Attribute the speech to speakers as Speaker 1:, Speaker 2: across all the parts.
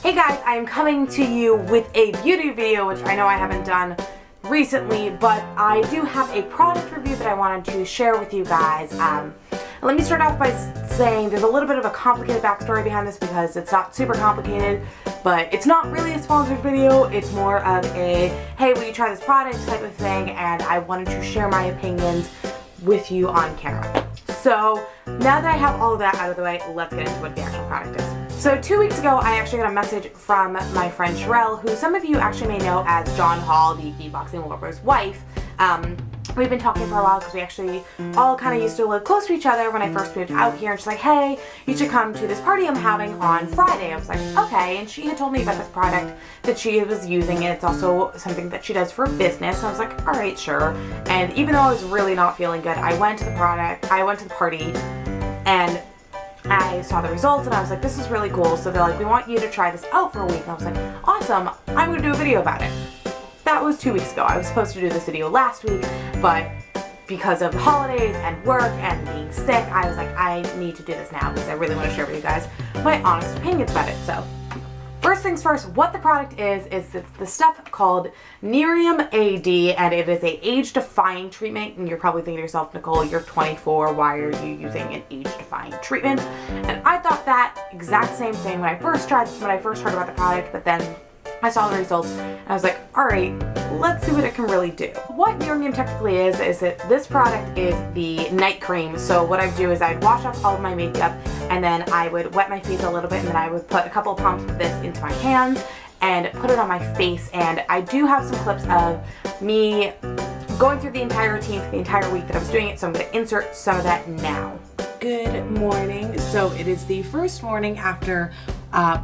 Speaker 1: Hey guys, I am coming to you with a beauty video, which I know I haven't done recently, but I do have a product review that I wanted to share with you guys. Let me start off by saying there's a little bit of a complicated backstory behind this because it's not super complicated, but it's not really a sponsored video. It's more of a, hey, will you try this product type of thing, and I wanted to share my opinions with you on camera. So now that I have all of that out of the way, let's get into what the actual product is. So 2 weeks ago, I actually got a message from my friend Sharelle, who some of you actually may know as John Hall, the beatboxing warrior's wife. We've been talking for a while because we actually all kind of used to live close to each other when I first moved out here, and she's like, hey, you should come to this party I'm having on Friday. I was like, okay, and she had told me about this product that she was using, and it's also something that she does for business, and I was like, all right, sure. And even though I was really not feeling good, I went to the party, and I saw the results, and I was like, this is really cool. So they're like, we want you to try this out for a week, and I was like, awesome, I'm gonna do a video about it. That was 2 weeks ago. I was supposed to do this video last week, but because of the holidays and work and being sick, I was like, I need to do this now because I really want to share with you guys my honest opinions about it. So first things first, what the product is it's the stuff called Nerium AD, and it is a age-defying treatment. And you're probably thinking to yourself, Nicole, you're 24, why are you using an age-defying treatment? And I thought that exact same thing when I first heard about the product, but then I saw the results and I was like, all right, let's see what it can really do. What Nerium technically is that this product is the night cream. So what I do is I'd wash off all of my makeup, and then I would wet my face a little bit, and then I would put a couple of pumps of this into my hands and put it on my face. And I do have some clips of me going through the entire routine for the entire week that I was doing it, so I'm going to insert some of that now. Good morning. So it is the first morning after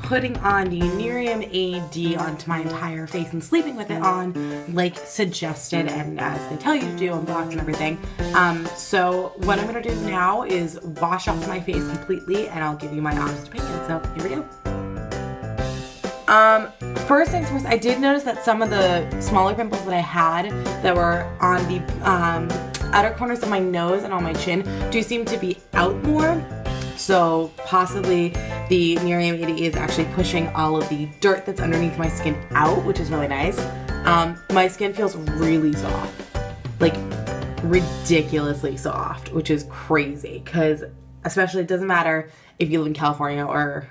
Speaker 1: putting on the Nerium AD onto my entire face and sleeping with it on like suggested and as they tell you to do on blogs and everything. So what I'm going to do now is wash off my face completely, and I'll give you my honest opinion. So here we go. First things first, I did notice that some of the smaller pimples that I had that were on the outer corners of my nose and on my chin do seem to be out more. So possibly the Nerium AD is actually pushing all of the dirt that's underneath my skin out, which is really nice. My skin feels really soft, like ridiculously soft, which is crazy because especially it doesn't matter if you live in California or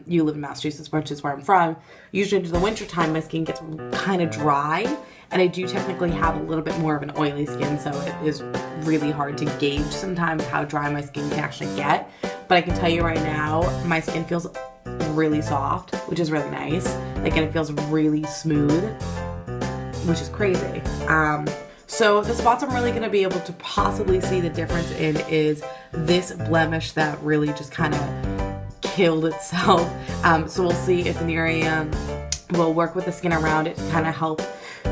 Speaker 1: you live in Massachusetts, which is where I'm from. Usually into the winter time, my skin gets kind of dry, and I do technically have a little bit more of an oily skin, so it is really hard to gauge sometimes how dry my skin can actually get. But I can tell you right now, my skin feels really soft, which is really nice. Like, and it feels really smooth, which is crazy. So the spots I'm really going to be able to possibly see the difference in is this blemish that really just kind of killed itself. So we'll see if the Nerium will work with the skin around it to kind of help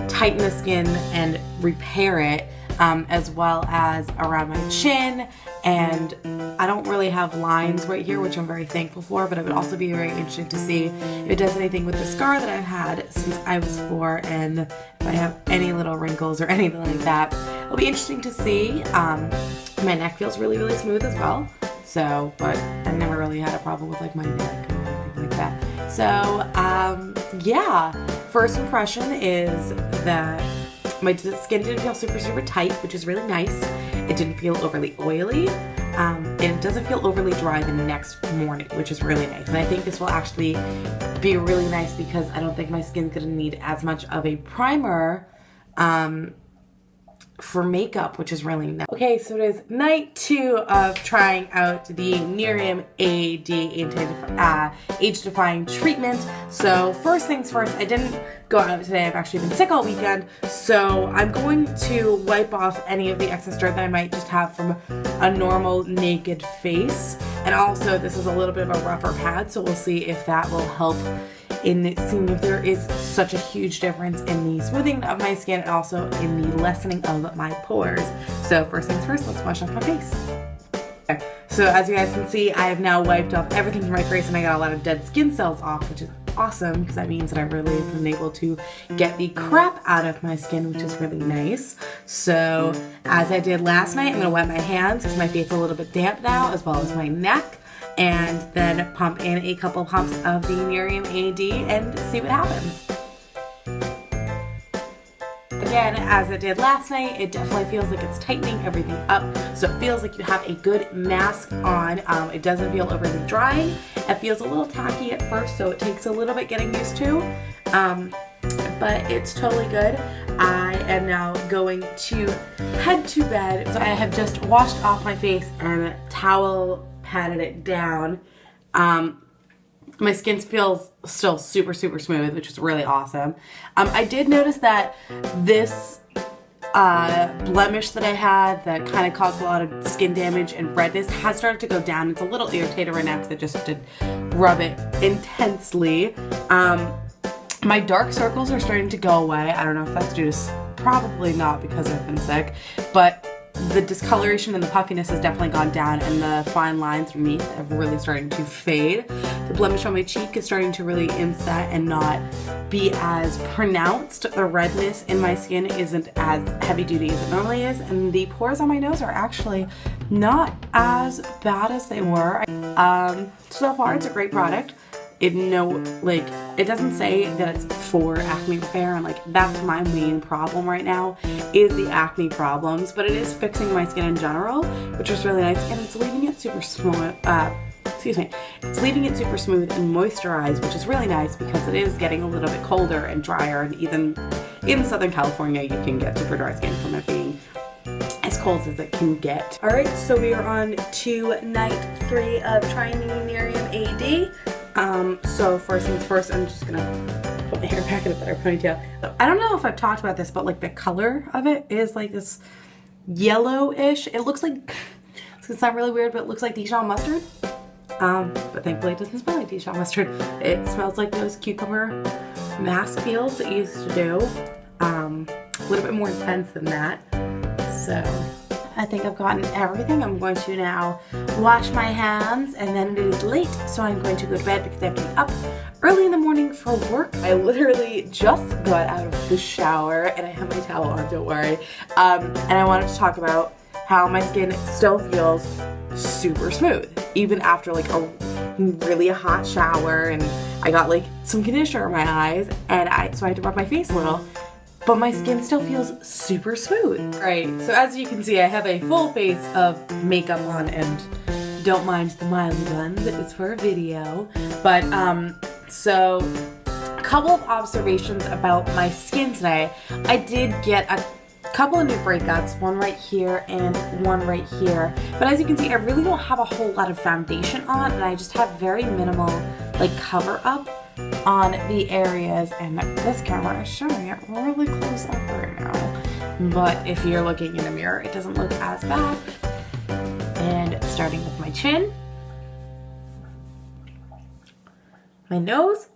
Speaker 1: tighten the skin and repair it, as well as around my chin. And I don't really have lines right here, which I'm very thankful for, but it would also be very interesting to see if it does anything with the scar that I've had since I was 4, and if I have any little wrinkles or anything like that. It'll be interesting to see. My neck feels really, really smooth as well. So, but I've never really had a problem with like my neck or anything like that. So, yeah, first impression is that my skin didn't feel super, super tight, which is really nice. It didn't feel overly oily. And it doesn't feel overly dry the next morning, which is really nice. And I think this will actually be really nice because I don't think my skin's gonna need as much of a primer for makeup, which is really nice. Okay, so it is night 2 of trying out the Nerium AD age-defying treatment. So first things first, I didn't go out today. I've actually been sick all weekend, so I'm going to wipe off any of the excess dirt that I might just have from a normal naked face. And also, this is a little bit of a rougher pad, so we'll see if that will help in seeing if there is such a huge difference in the smoothing of my skin and also in the lessening of my pores. So first things first, let's wash off my face. Okay, so as you guys can see, I have now wiped off everything from my face, and I got a lot of dead skin cells off, which is awesome because that means that I really have been able to get the crap out of my skin, which is really nice. So as I did last night, I'm going to wet my hands because my face is a little bit damp now, as well as my neck. and then pump in a couple pumps of the Nerium AD and see what happens. Again, as it did last night, it definitely feels like it's tightening everything up. So it feels like you have a good mask on. It doesn't feel overly drying. It feels a little tacky at first, so it takes a little bit getting used to. But it's totally good. I am now going to head to bed. So I have just washed off my face and towel patted it down. My skin feels still super smooth, which is really awesome. I did notice that this blemish that I had that kind of caused a lot of skin damage and redness has started to go down. It's a little irritated right now because I just did rub it intensely. My dark circles are starting to go away. I don't know if that's due to, probably not because I've been sick, but the discoloration and the puffiness has definitely gone down, and the fine lines underneath are really starting to fade. The blemish on my cheek is starting to really inset and not be as pronounced. The redness in my skin isn't as heavy duty as it normally is, and the pores on my nose are actually not as bad as they were. So far, it's a great product. It doesn't say that it's for acne repair, and that's my main problem right now is the acne problems, but it is fixing my skin in general, which is really nice, and it's leaving it super smooth. It's leaving it super smooth and moisturized, which is really nice because it is getting a little bit colder and drier, and even in Southern California, you can get super dry skin from it being as cold as it can get. All right, so we are on to night 3 of trying the Nerium AD. So first things first, I'm just gonna put my hair back in a better ponytail. I don't know if I've talked about this, but the color of it is this yellowish. It looks like, it's not really weird, but it looks like Dijon mustard. But thankfully it doesn't smell like Dijon mustard. It smells like those cucumber mask peels that you used to do. A little bit more intense than that. So I think I've gotten everything. I'm going to now wash my hands, and then it is late, so I'm going to go to bed because I have to be up early in the morning for work. I literally just got out of the shower, and I have my towel on, don't worry. And I wanted to talk about how my skin still feels super smooth, even after a really hot shower, and I got some conditioner in my eyes, and so I had to rub my face a little. But my skin still feels super smooth. Right, so as you can see, I have a full face of makeup on, and don't mind the mildly done, that is for a video. But, so a couple of observations about my skin today. I did get a couple of new breakouts, one right here and one right here. But as you can see, I really don't have a whole lot of foundation on, and I just have very minimal cover up on the areas, and this camera is showing it really close up right now, but if you're looking in the mirror, it doesn't look as bad. And starting with my chin, my nose,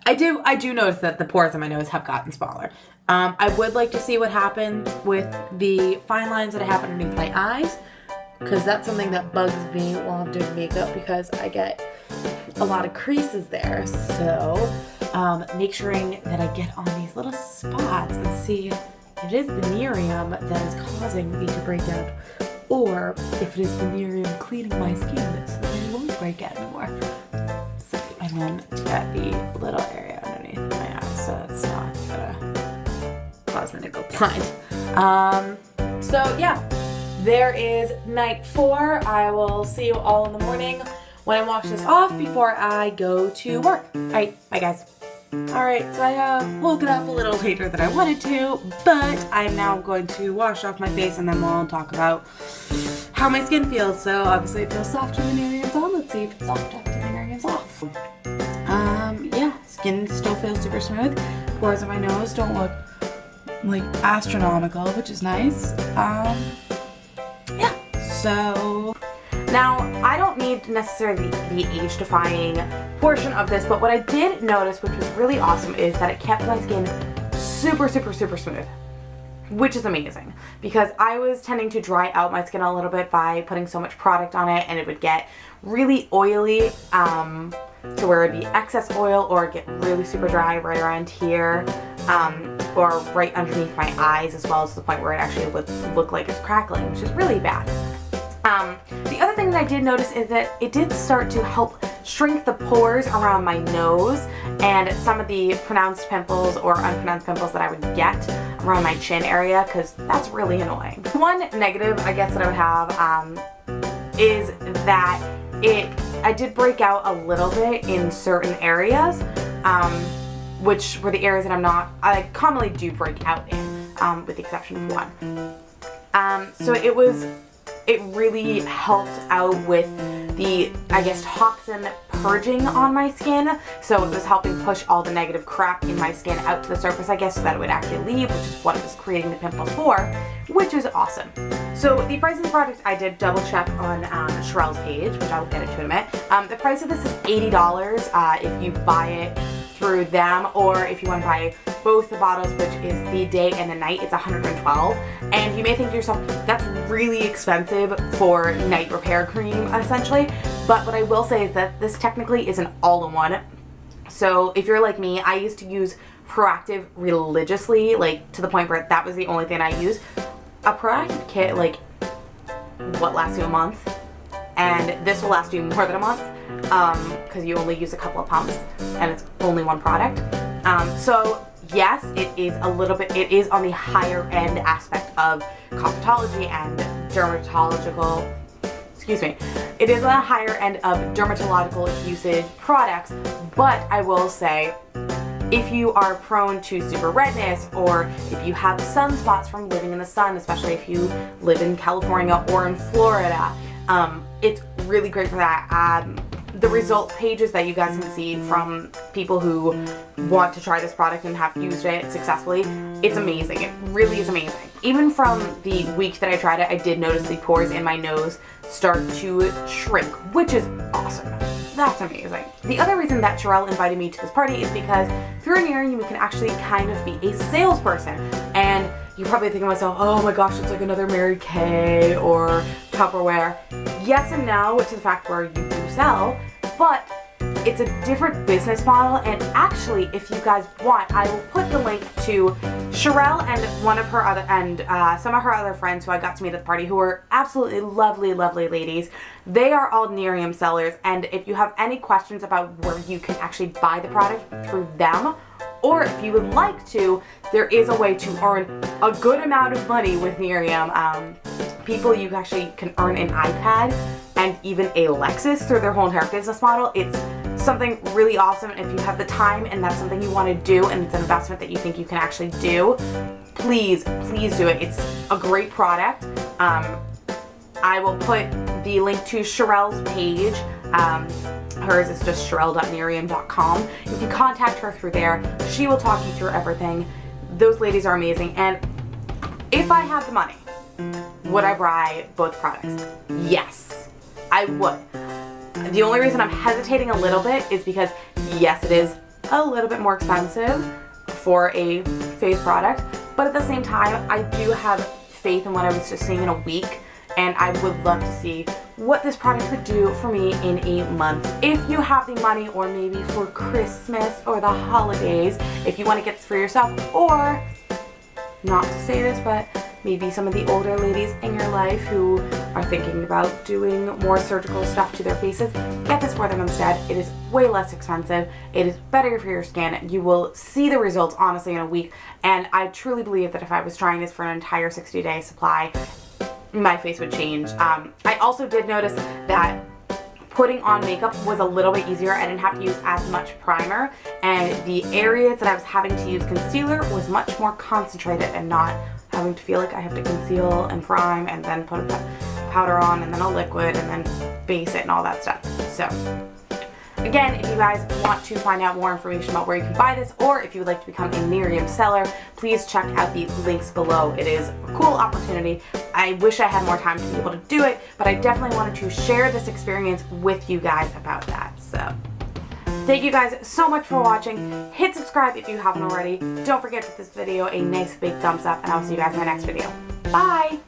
Speaker 1: I do notice that the pores on my nose have gotten smaller. I would like to see what happens with the fine lines that I have underneath my eyes, because that's something that bugs me while I'm doing makeup, because I get a lot of creases there. So make sure that I get on these little spots and see if it is the Nerium that is causing me to break out, or if it is the Nerium cleaning my skin so that it won't break out anymore. So, and then get the little area underneath my eyes so it's not gonna cause me to go blind. So yeah, there is night 4. I will see you all in the morning when I wash this off before I go to work. Alright, bye guys. Alright, so I have woken up a little later than I wanted to, but I'm now going to wash off my face, and then we'll talk about how my skin feels. So obviously it feels soft when the Nerium's on. Let's see if it's soft after the Nerium's off. Yeah, skin still feels super smooth. Pores on my nose don't look astronomical, which is nice. Yeah, so now, I don't need necessarily the age-defying portion of this, but what I did notice, which was really awesome, is that it kept my skin super smooth, which is amazing, because I was tending to dry out my skin a little bit by putting so much product on it, and it would get really oily, to where it'd be excess oil, or get really super dry right around here, or right underneath my eyes, as well as to the point where it actually would look like it's crackling, which is really bad. The other thing thing that I did notice is that it did start to help shrink the pores around my nose and some of the pronounced pimples or unpronounced pimples that I would get around my chin area, because that's really annoying. One negative, I guess, that I would have is that I did break out a little bit in certain areas, which were the areas that I commonly do break out in, with the exception of one. So it really helped out with the, I guess, toxin purging on my skin. So it was helping push all the negative crap in my skin out to the surface, I guess, so that it would actually leave, which is what it was creating the pimples for, which is awesome. So the price of the product, I did double check on Sharelle's page, which I will get into in a minute. The price of this is $80 if you buy it through them, or if you want to buy both the bottles, which is the day and the night, it's $112. And you may think to yourself, that's really expensive for night repair cream, essentially. But what I will say is that this technically is an all-in-one. So if you're like me, I used to use Proactive religiously, like to the point where that was the only thing I used. A Proactive kit, like, what, lasts you a month? And this will last you more than a month, because you only use a couple of pumps and it's only one product. So yes, it is it is on the higher end aspect of cosmetology and dermatological, it is on the higher end of dermatological usage products, but I will say, if you are prone to super redness, or if you have sunspots from living in the sun, especially if you live in California or in Florida, it's really great for that. The result pages that you guys can see from people who want to try this product and have used it successfully, it's amazing. It really is amazing. Even from the week that I tried it, I did notice the pores in my nose start to shrink, which is awesome. That's amazing. The other reason that Sharelle invited me to this party is because through Nerium you can actually kind of be a salesperson. And you're probably thinking to myself, oh my gosh, it's like another Mary Kay or Tupperware. Yes and no to the fact where you do sell, but it's a different business model. And actually, if you guys want, I will put the link to Sharelle and some of her other friends who I got to meet at the party, who are absolutely lovely, lovely ladies. They are all Nerium sellers, and if you have any questions about where you can actually buy the product through them, or if you would like to, there is a way to earn a good amount of money with Nerium. You actually can earn an iPad and even a Lexus through their whole entire business model. It's something really awesome. If you have the time and that's something you want to do and it's an investment that you think you can actually do, please do it. It's a great product. I will put the link to Sharelle's page. Hers is just sharelle.nerium.com. You can contact her through there. She will talk you through everything. Those ladies are amazing. And if I had the money, would I buy both products? Yes, I would. The only reason I'm hesitating a little bit is because, yes, it is a little bit more expensive for a face product, but at the same time, I do have faith in what I was just seeing in a week, and I would love to see what this product would do for me in a month. If you have the money, or maybe for Christmas or the holidays, if you want to get this for yourself, or, not to say this, but maybe some of the older ladies in your life who are thinking about doing more surgical stuff to their faces, get this for them instead. It is way less expensive. It is better for your skin. You will see the results, honestly, in a week. And I truly believe that if I was trying this for an entire 60-day supply, my face would change. I also did notice that putting on makeup was a little bit easier. I didn't have to use as much primer, and the areas that I was having to use concealer was much more concentrated and not having to feel like I have to conceal and prime and then put a powder on and then a liquid and then base it and all that stuff. So again, if you guys want to find out more information about where you can buy this, or if you would like to become a Nerium seller, please check out the links below. It is a cool opportunity. I wish I had more time to be able to do it, but I definitely wanted to share this experience with you guys about that. So thank you guys so much for watching. Hit subscribe if you haven't already. Don't forget to give this video a nice big thumbs up, and I'll see you guys in my next video. Bye!